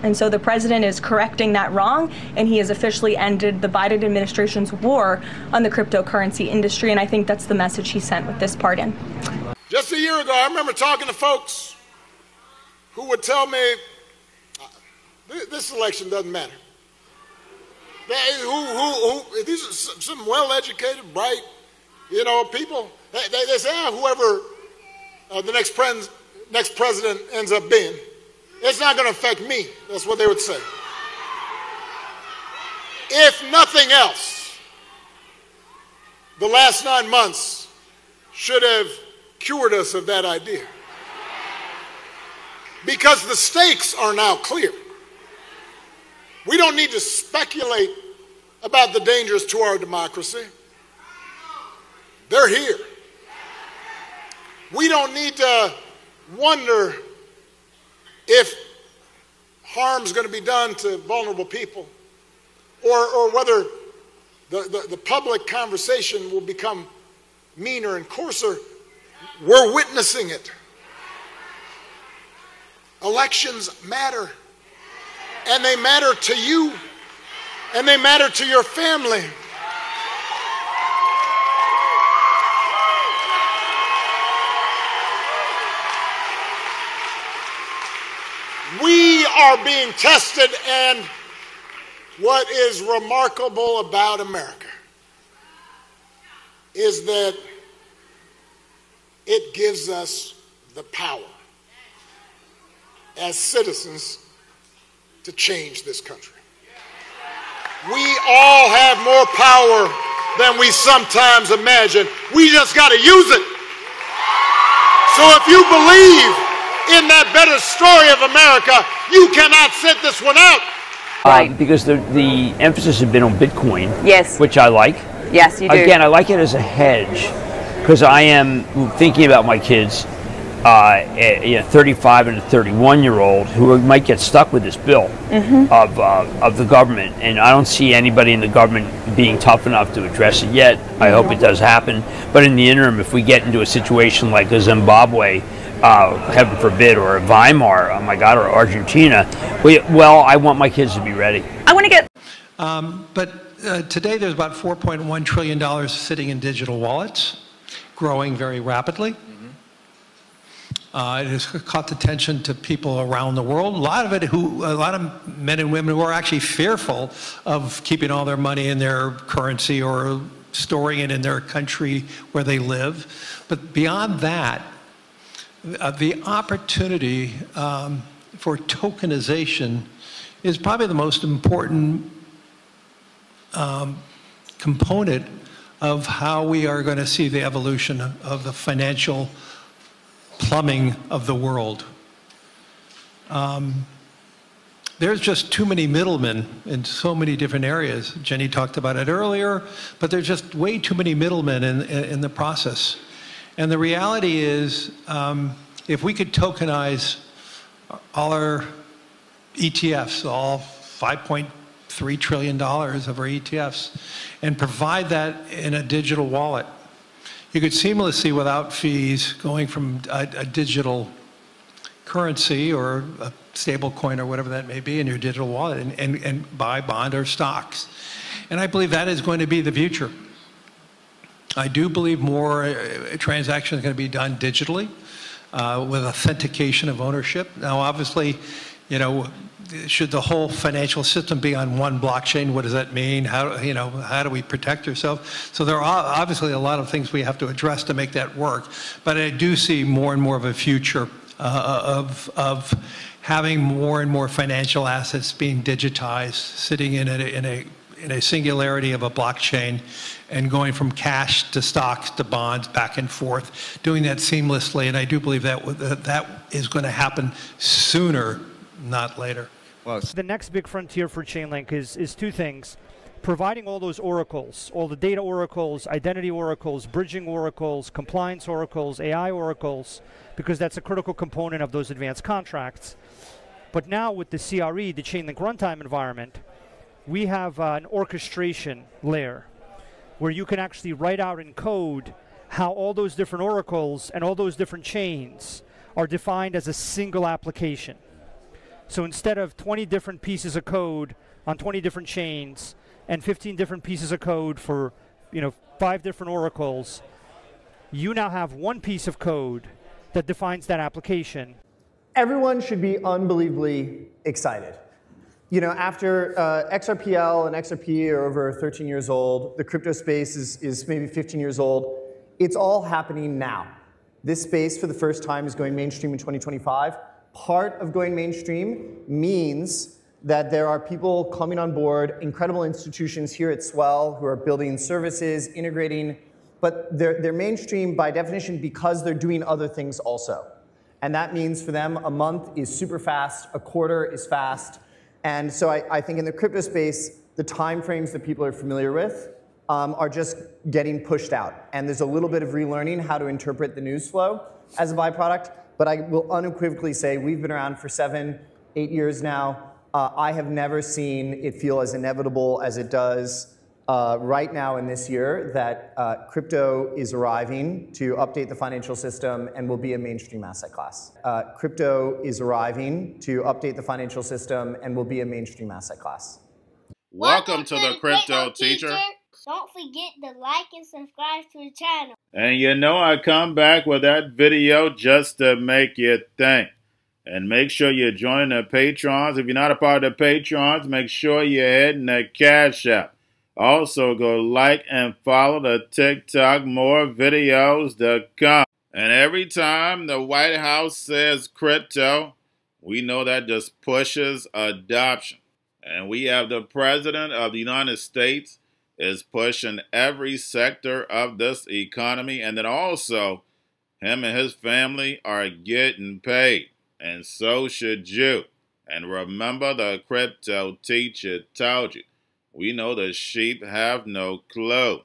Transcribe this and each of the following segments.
And so the president is correcting that wrong, and he has officially ended the Biden administration's war on the cryptocurrency industry, and I think that's the message he sent with this pardon. Just a year ago, I remember talking to folks who would tell me, this election doesn't matter. These are some well-educated, bright, people. They say, whoever the next president ends up being, it's not going to affect me. That's what they would say. If nothing else, the last 9 months should have cured us of that idea. Because the stakes are now clear. We don't need to speculate about the dangers to our democracy. They're here. We don't need to wonder if harm's going to be done to vulnerable people, or whether the public conversation will become meaner and coarser. We're witnessing it. Elections matter. And they matter to you. And they matter to your family. We are being tested, and what is remarkable about America is that it gives us the power as citizens to change this country. We all have more power than we sometimes imagine. We just got to use it. So if you believe in that better story of America, you cannot sit this one out. Right. Because the emphasis has been on Bitcoin. Yes. Which I like. Yes, you do. Again, I like it as a hedge because I am thinking about my kids, 35 and a 31-year-old, who might get stuck with this bill of the government. And I don't see anybody in the government being tough enough to address it yet. I hope it does happen. But in the interim, if we get into a situation like a Zimbabwe, heaven forbid, or a Weimar, oh my God, or Argentina, I want my kids to be ready. I want to get... Today there's about $4.1 trillion sitting in digital wallets, growing very rapidly. It has caught attention to people around the world. A lot of men and women who are actually fearful of keeping all their money in their currency or storing it in their country where they live. But beyond that, the opportunity for tokenization is probably the most important component of how we are going to see the evolution of the financial plumbing of the world. There's just too many middlemen in so many different areas. Jenny talked about it earlier, but there's just way too many middlemen in the process. And the reality is, if we could tokenize all our ETFs, all $5.3 trillion of our ETFs, and provide that in a digital wallet, you could seamlessly, without fees, going from a digital currency or a stable coin or whatever that may be in your digital wallet and buy bond or stocks. And I believe that is going to be the future. I do believe more transactions are going to be done digitally with authentication of ownership. Now, obviously, should the whole financial system be on one blockchain? What does that mean? How do we protect ourselves? So there are obviously a lot of things we have to address to make that work. But I do see more and more of a future of having more and more financial assets being digitized, sitting in a singularity of a blockchain, and going from cash to stocks to bonds, back and forth, doing that seamlessly. And I do believe that is going to happen sooner, not later. Well, the next big frontier for Chainlink is two things: providing all those oracles, all the data oracles, identity oracles, bridging oracles, compliance oracles, AI oracles, because that's a critical component of those advanced contracts. But now with the CRE, the Chainlink runtime environment, we have an orchestration layer where you can actually write out in code how all those different oracles and all those different chains are defined as a single application. So instead of 20 different pieces of code on 20 different chains and 15 different pieces of code for 5 different oracles, you now have one piece of code that defines that application. Everyone should be unbelievably excited. After XRPL and XRP are over 13 years old, the crypto space is maybe 15 years old. It's all happening now. This space, for the first time, is going mainstream in 2025. Part of going mainstream means that there are people coming on board, incredible institutions here at Swell who are building services, integrating, but they're mainstream by definition because they're doing other things also. And that means for them, a month is super fast, a quarter is fast. And so I think in the crypto space, the timeframes that people are familiar with are just getting pushed out. And there's a little bit of relearning how to interpret the news flow as a byproduct. But I will unequivocally say we've been around for 7, 8 years now. I have never seen it feel as inevitable as it does right now in this year that crypto is arriving to update the financial system and will be a mainstream asset class. Crypto is arriving to update the financial system and will be a mainstream asset class. Welcome to the Crypto Teacher. Don't forget to like and subscribe to the channel. And I come back with that video just to make you think. And make sure you join the Patrons. If you're not a part of the Patrons, make sure you're hitting the Cash App. Also, go like and follow the TikTok. More videos to come. And every time the White House says crypto, we know that just pushes adoption. And we have the President of the United States is pushing every sector of this economy. And then also, him and his family are getting paid. And so should you. And remember, the Crypto Teacher told you. We know the sheep have no clue.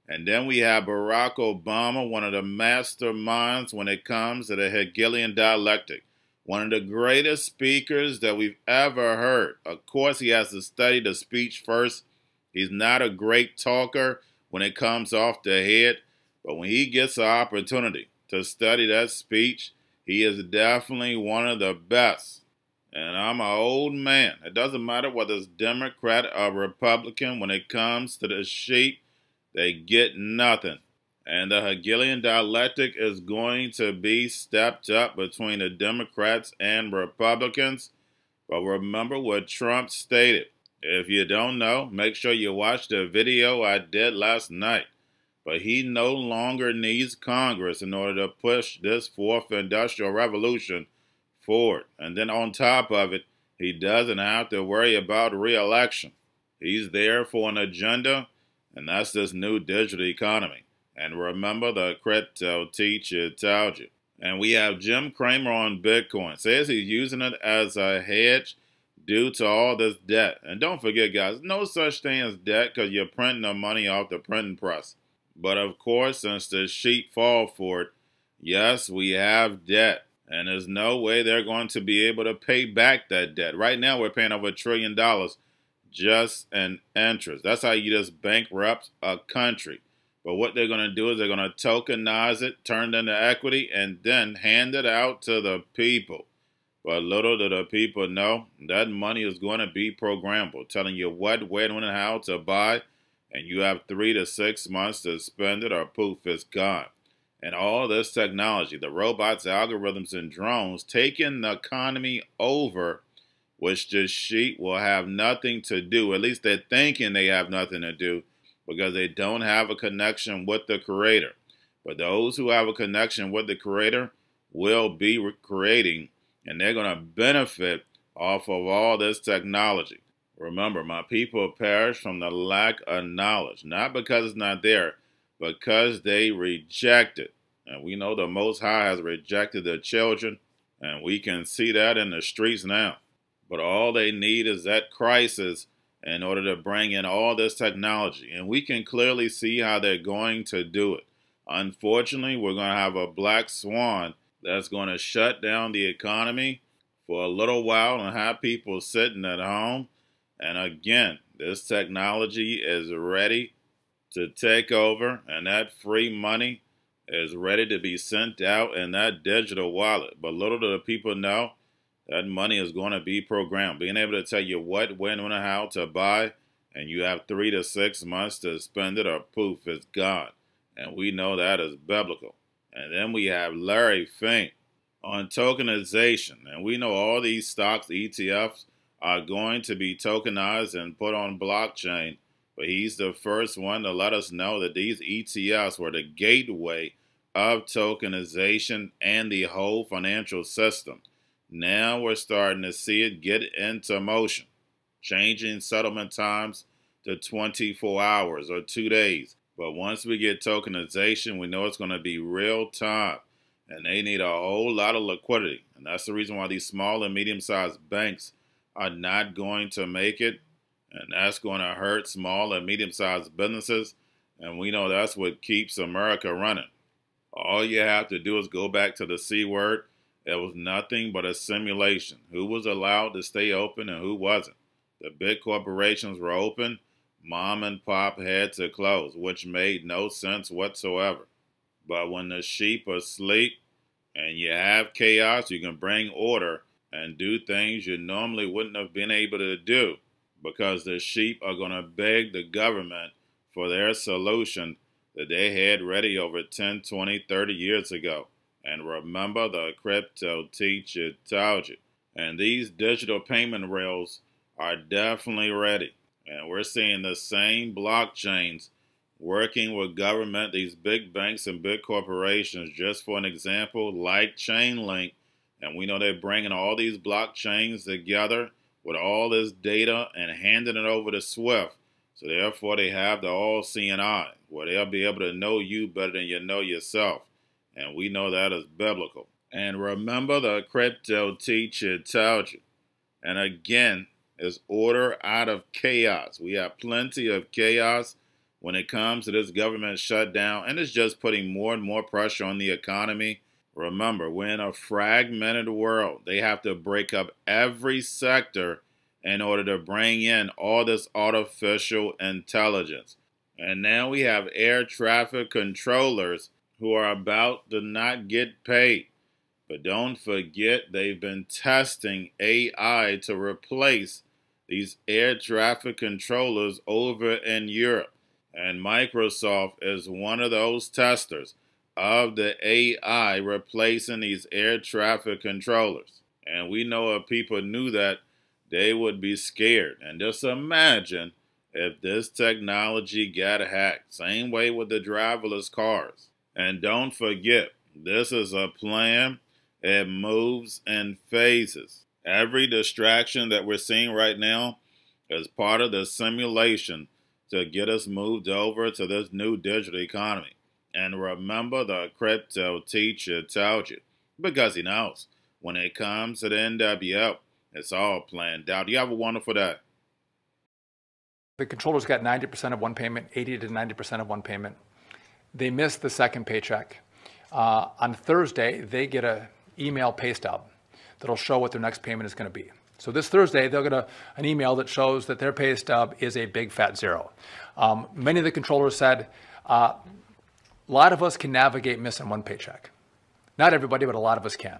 And then we have Barack Obama, one of the masterminds when it comes to the Hegelian dialectic. One of the greatest speakers that we've ever heard. Of course, he has to study the speech first. He's not a great talker when it comes off the head. But when he gets an opportunity to study that speech, he is definitely one of the best. And I'm an old man. It doesn't matter whether it's Democrat or Republican. When it comes to the sheep, they get nothing. And the Hegelian dialectic is going to be stepped up between the Democrats and Republicans. But remember what Trump stated. If you don't know, make sure you watch the video I did last night. But he no longer needs Congress in order to push this fourth industrial revolution forward. And then on top of it, he doesn't have to worry about re-election. He's there for an agenda, and that's this new digital economy. And remember, the Crypto Teacher told you. And we have Jim Cramer on Bitcoin. Says he's using it as a hedge due to all this debt. And don't forget, guys, no such thing as debt because you're printing the money off the printing press. But of course, since the sheep fall for it, yes, we have debt. And there's no way they're going to be able to pay back that debt. Right now, we're paying over $1 trillion just in interest. That's how you just bankrupt a country. But what they're going to do is they're going to tokenize it, turn it into equity, and then hand it out to the people. But little do the people know, that money is going to be programmable, telling you what, when, and how to buy. And you have 3 to 6 months to spend it or poof, it's gone. And all this technology, the robots, algorithms, and drones, taking the economy over, which the sheep will have nothing to do. At least they're thinking they have nothing to do because they don't have a connection with the Creator. But those who have a connection with the Creator will be creating, and they're going to benefit off of all this technology. Remember, my people perish from the lack of knowledge, not because it's not there, because they reject it. And we know the Most High has rejected the children, and we can see that in the streets now. But all they need is that crisis in order to bring in all this technology. And we can clearly see how they're going to do it. Unfortunately, we're going to have a black swan that's going to shut down the economy for a little while and have people sitting at home. And again, this technology is ready to take over, and that free money is ready to be sent out in that digital wallet. But little do the people know that money is going to be programmed. Being able to tell you what, when, and how to buy, and you have 3 to 6 months to spend it, or poof, it's gone. And we know that is biblical. And then we have Larry Fink on tokenization. And we know all these stocks, ETFs, are going to be tokenized and put on blockchain. But he's the first one to let us know that these ETFs were the gateway of tokenization and the whole financial system. Now we're starting to see it get into motion, changing settlement times to 24 hours or 2 days. But once we get tokenization, we know it's going to be real time. And they need a whole lot of liquidity. And that's the reason why these small and medium-sized banks are not going to make it. And that's going to hurt small and medium-sized businesses. And we know that's what keeps America running. All you have to do is go back to the C word. It was nothing but a simulation. Who was allowed to stay open and who wasn't? The big corporations were open. Mom and pop had to close, which made no sense whatsoever. But when the sheep are asleep and you have chaos, you can bring order and do things you normally wouldn't have been able to do, because the sheep are going to beg the government for their solution that they had ready over 10, 20, 30 years ago. And remember, the crypto teacher told you. And these digital payment rails are definitely ready. And we're seeing the same blockchains working with government, these big banks and big corporations, just for an example, like Chainlink. And we know they're bringing all these blockchains together with all this data and handing it over to SWIFT. So therefore, they have the all-seeing eye, where they'll be able to know you better than you know yourself. And we know that is biblical. And remember, the crypto teacher told you. And again, it's order out of chaos. We have plenty of chaos when it comes to this government shutdown, and it's just putting more and more pressure on the economy. Remember, we're in a fragmented world. They have to break up every sector in order to bring in all this artificial intelligence. And now we have air traffic controllers who are about to not get paid. But don't forget, they've been testing AI to replace these air traffic controllers over in Europe. And Microsoft is one of those testers of the AI replacing these air traffic controllers. And we know if people knew that, they would be scared. And just imagine if this technology got hacked. Same way with the driverless cars. And don't forget, this is a plan. It moves in phases. Every distraction that we're seeing right now is part of the simulation to get us moved over to this new digital economy. And remember, the crypto teacher told you, because he knows when it comes to the NWO, it's all planned out. You have a wonderful day. The controllers got 90% of one payment, 80 to 90% of one payment. They missed the second paycheck. On Thursday, they get an email pay stub that'll show what their next payment is going to be. So this Thursday, they'll get an email that shows that their pay stub is a big fat zero. Many of the controllers said, a lot of us can navigate missing one paycheck. Not everybody, but a lot of us can.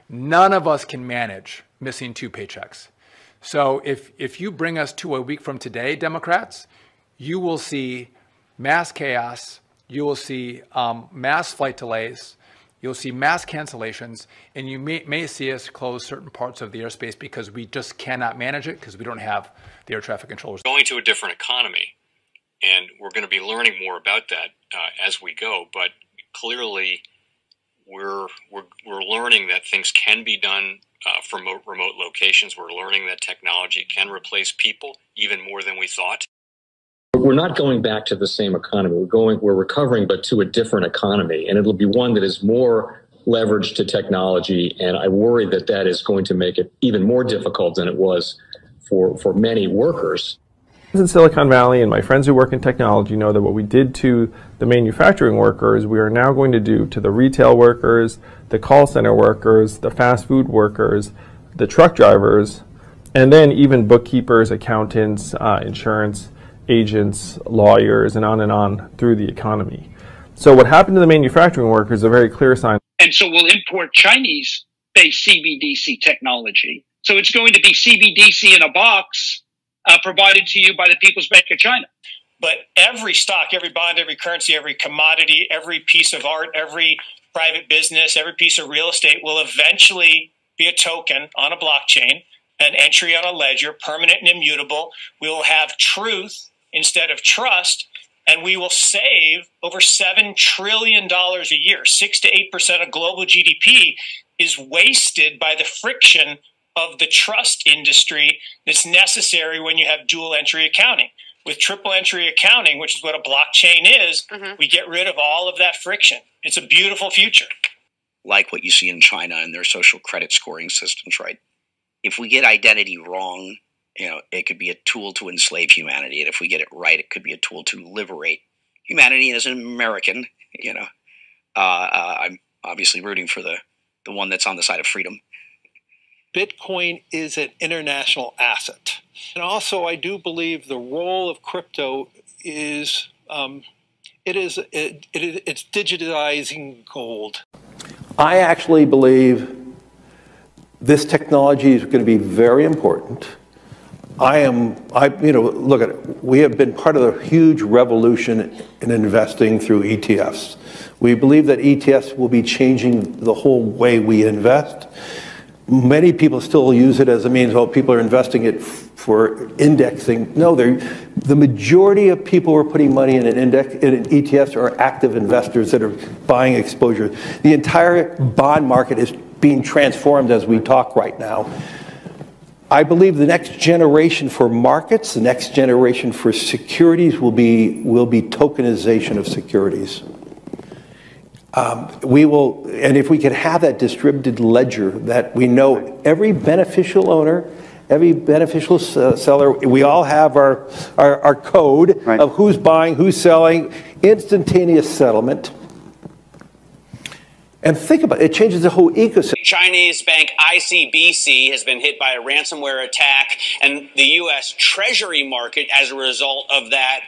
None of us can manage missing 2 paychecks. So if you bring us to a week from today, Democrats, you will see mass chaos, you will see mass flight delays, you'll see mass cancellations, and you may see us close certain parts of the airspace because we just cannot manage it because we don't have the air traffic controllers. Going to a different economy, and we're going to be learning more about that as we go, but clearly we're learning that things can be done from remote locations. We're learning that technology can replace people even more than we thought. We're not going back to the same economy. We're recovering, but to a different economy, and it'll be one that is more leveraged to technology. And I worry that that is going to make it even more difficult than it was for many workers. In Silicon Valley, and my friends who work in technology know that what we did to the manufacturing workers, we are now going to do to the retail workers, the call center workers, the fast food workers, the truck drivers, and then even bookkeepers, accountants, insurance agents, lawyers, and on through the economy. So what happened to the manufacturing workers is a very clear sign. And so we'll import Chinese based CBDC technology. So it's going to be CBDC in a box provided to you by the People's Bank of China. But every stock, every bond, every currency, every commodity, every piece of art, every private business, every piece of real estate will eventually be a token on a blockchain, an entry on a ledger, permanent and immutable. We will have truth instead of trust, and we will save over $7 trillion a year. 6 to 8% of global GDP is wasted by the friction of the trust industry that's necessary when you have dual entry accounting. With triple entry accounting, which is what a blockchain is, we get rid of all of that friction. It's a beautiful future. Like what you see in China and their social credit scoring systems, right? If we get identity wrong, it could be a tool to enslave humanity. And if we get it right, it could be a tool to liberate humanity. And as an American, I'm obviously rooting for the one that's on the side of freedom. Bitcoin is an international asset. And also, I do believe the role of crypto is it's digitizing gold. I actually believe this technology is going to be very important. Look at it. We have been part of the huge revolution in investing through ETFs. We believe that ETFs will be changing the whole way we invest. Many people still use it as a means, people are investing it for indexing. No, the majority of people who are putting money in ETFs are active investors that are buying exposure. The entire bond market is being transformed as we talk right now. I believe the next generation for markets, the next generation for securities will be tokenization of securities. And if we could have that distributed ledger that we know every beneficial owner, every beneficial seller, we all have our code of who's buying, who's selling, instantaneous settlement. And think about it, it changes the whole ecosystem. Chinese bank ICBC has been hit by a ransomware attack, and the U.S. Treasury market, as a result of that,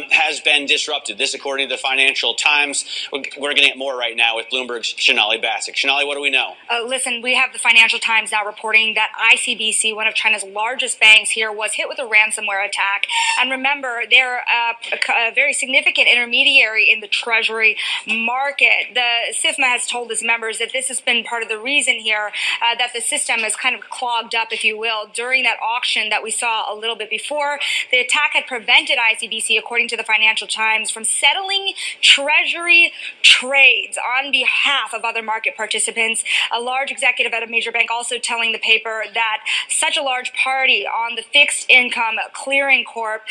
has been disrupted. This, according to the Financial Times. We're getting at more right now with Bloomberg's Sonali Basak. Sonali, what do we know? Listen, we have the Financial Times now reporting that ICBC, one of China's largest banks here, was hit with a ransomware attack. And remember, they're a very significant intermediary in the Treasury market. The SIFMA has told its members that this has been part of the reason here that the system is kind of clogged up, if you will, during that auction that we saw a little bit before. The attack had prevented ICBC, according to the Financial Times, from settling Treasury trades on behalf of other market participants. A large executive at a major bank also telling the paper that such a large party on the fixed income clearing corp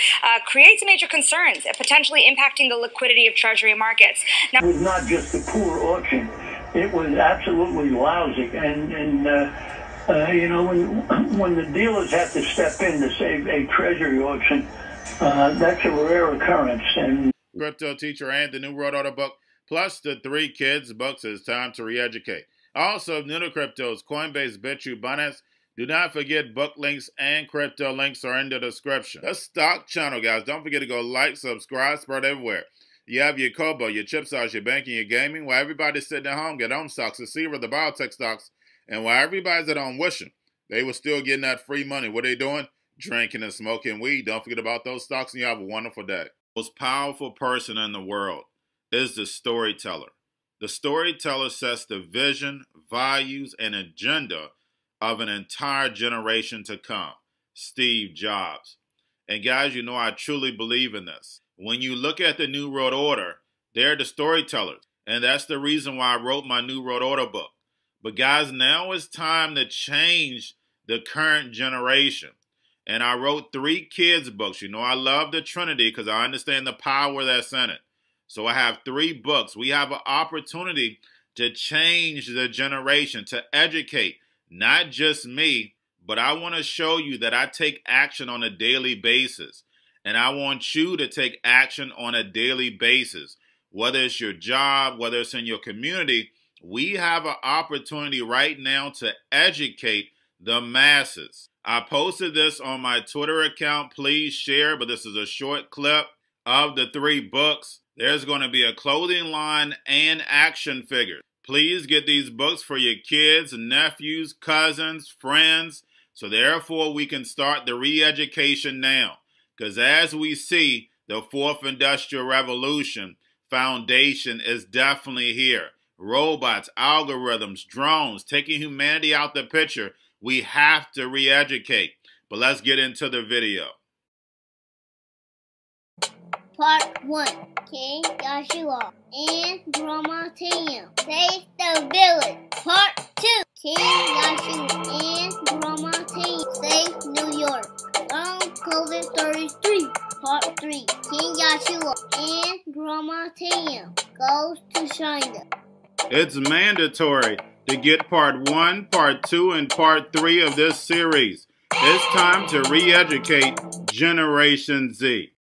creates major concerns, potentially impacting the liquidity of Treasury markets. Now, it was not just a poor auction. It was absolutely lousy, and when the dealers have to step in to save a Treasury auction, that's a rare occurrence. And Crypto Teacher and the New World Order book, plus the 3 Kids books. It's time to re-educate. Also, new to cryptos, Coinbase, BitChute, Binance. Do not forget book links and crypto links are in the description. The stock channel, guys. Don't forget to go like, subscribe, spread everywhere. You have your Kobo, your chip stocks, your banking, your gaming. While everybody's sitting at home, get home stocks, the Seaver, the biotech stocks. And while everybody's at home wishing, they were still getting that free money. What are they doing? Drinking and smoking weed. Don't forget about those stocks, and you have a wonderful day. The most powerful person in the world is the storyteller. The storyteller sets the vision, values, and agenda of an entire generation to come. Steve Jobs. And guys, you know I truly believe in this. When you look at the New World Order, they're the storytellers. And that's the reason why I wrote my New World Order book. But guys, now it's time to change the current generation. And I wrote 3 kids books. You know I love the Trinity because I understand the power that's in it. So I have 3 books. We have an opportunity to change the generation, to educate, not just me, but I want to show you that I take action on a daily basis. And I want you to take action on a daily basis. Whether it's your job, whether it's in your community, we have an opportunity right now to educate the masses. I posted this on my Twitter account. Please share, but this is a short clip of the 3 books. There's going to be a clothing line and action figures. Please get these books for your kids, nephews, cousins, friends, so therefore we can start the re-education now. Because as we see, the fourth industrial revolution foundation is definitely here. Robots, algorithms, drones, taking humanity out the picture. We have to re-educate. But let's get into the video. Part 1. King Joshua and Grandma Tam save the village. Part 2. King Joshua and Grandma Tam save New York from COVID Stories 3. Part 3. King Joshua and Grandma Tam goes to China. It's mandatory to get part 1, part 2, and part 3 of this series. It's time to re-educate Generation Z.